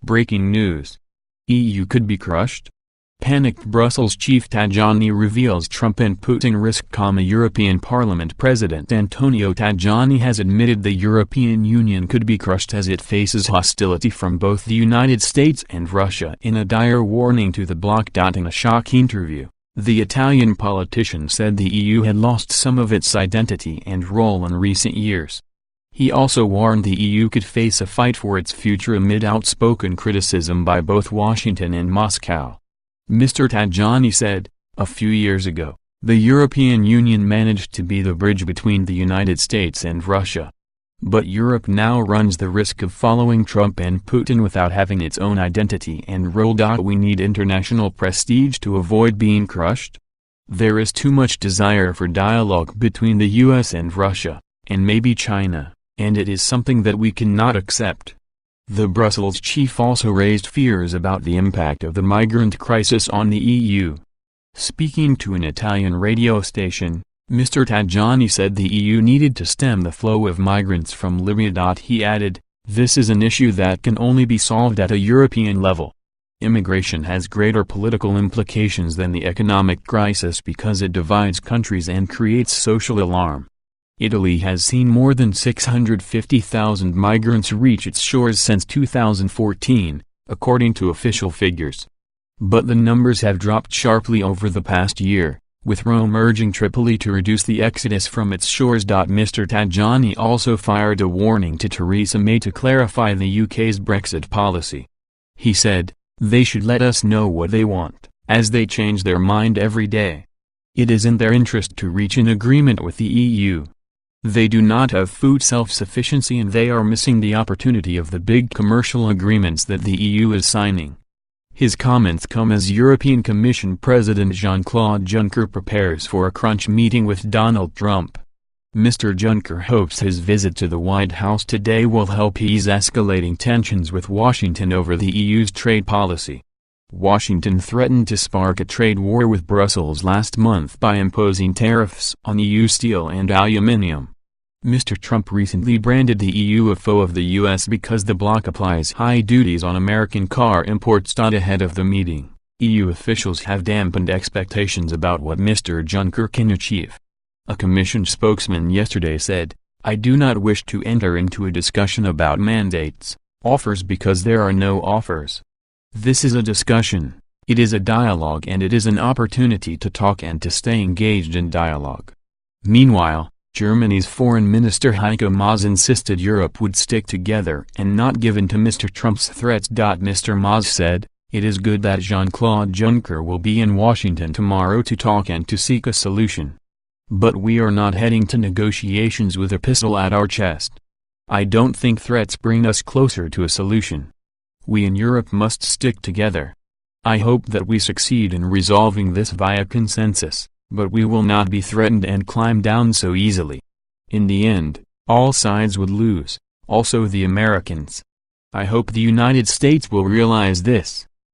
Breaking news. EU could be crushed? Panicked Brussels chief Tajani reveals Trump and Putin risk. European Parliament President Antonio Tajani has admitted the European Union could be crushed as it faces hostility from both the United States and Russia in a dire warning to the bloc. In a shock interview, the Italian politician said the EU had lost some of its identity and role in recent years. He also warned the EU could face a fight for its future amid outspoken criticism by both Washington and Moscow. Mr. Tajani said, "A few years ago, the European Union managed to be the bridge between the United States and Russia. But Europe now runs the risk of following Trump and Putin without having its own identity and role. We need international prestige to avoid being crushed. There is too much desire for dialogue between the US and Russia, and maybe China, and it is something that we cannot accept." The Brussels chief also raised fears about the impact of the migrant crisis on the EU. Speaking to an Italian radio station, Mr. Tajani said the EU needed to stem the flow of migrants from Libya. He added, "This is an issue that can only be solved at a European level. Immigration has greater political implications than the economic crisis because it divides countries and creates social alarm." Italy has seen more than 650,000 migrants reach its shores since 2014, according to official figures. But the numbers have dropped sharply over the past year, with Rome urging Tripoli to reduce the exodus from its shores. Mr. Tajani also fired a warning to Theresa May to clarify the UK's Brexit policy. He said, "They should let us know what they want, as they change their mind every day. It is in their interest to reach an agreement with the EU. They do not have food self-sufficiency and they are missing the opportunity of the big commercial agreements that the EU is signing." His comments come as European Commission President Jean-Claude Juncker prepares for a crunch meeting with Donald Trump. Mr. Juncker hopes his visit to the White House today will help ease escalating tensions with Washington over the EU's trade policy. Washington threatened to spark a trade war with Brussels last month by imposing tariffs on EU steel and aluminium. Mr. Trump recently branded the EU a foe of the US because the bloc applies high duties on American car imports. Ahead of the meeting, EU officials have dampened expectations about what Mr. Juncker can achieve. A Commission spokesman yesterday said, "I do not wish to enter into a discussion about mandates, offers because there are no offers. This is a discussion, it is a dialogue and it is an opportunity to talk and to stay engaged in dialogue." Meanwhile, Germany's Foreign Minister Heiko Maas insisted Europe would stick together and not give in to Mr. Trump's threats. Mr. Maas said, "It is good that Jean-Claude Juncker will be in Washington tomorrow to talk and to seek a solution. But we are not heading to negotiations with a pistol at our chest. I don't think threats bring us closer to a solution. We in Europe must stick together. I hope that we succeed in resolving this via consensus, but we will not be threatened and climb down so easily. In the end, all sides would lose, also the Americans. I hope the United States will realize this."